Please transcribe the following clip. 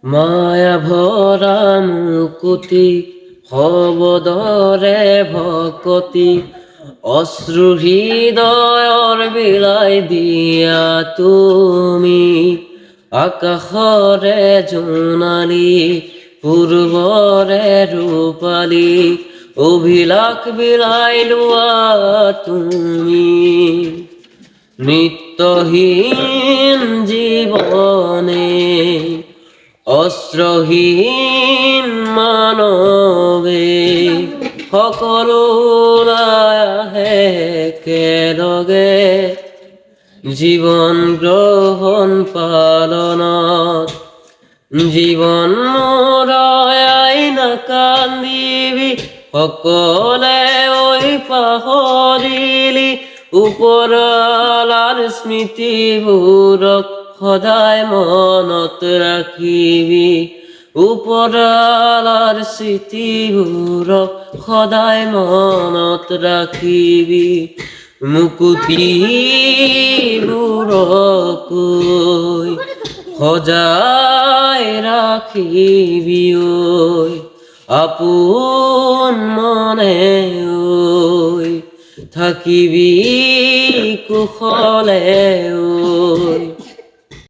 মায়া ভরা মুকুতি হবদরে ভকতি অশ্রু হৃদয়ৰ বিলাই দিয়া তুমি আকাশৰে জোনালী পূৰ্বৰে ৰূপালী অভিলাষ বিলাই লোৱা তুমি নিত্যহীন জীৱনে অস্ত্ৰহীন মানৱে সকলো আহে একেলগে জীৱন গ্ৰহণ পালনত জীৱন মোৰ আইনা কান্দিবি সকলে ঐ পাহৰিলি ওপৰলাৰ স্মৃতিবোৰক সদায় মনত ৰাখিবি ওপৰলাৰ স্মৃতিবোৰক সদায় মনত ৰাখিবি মুকুতিবোৰকৈ সজাই ৰাখিবি ঐ আপোন মনে ঐ থাকিবি কুশলে ঐ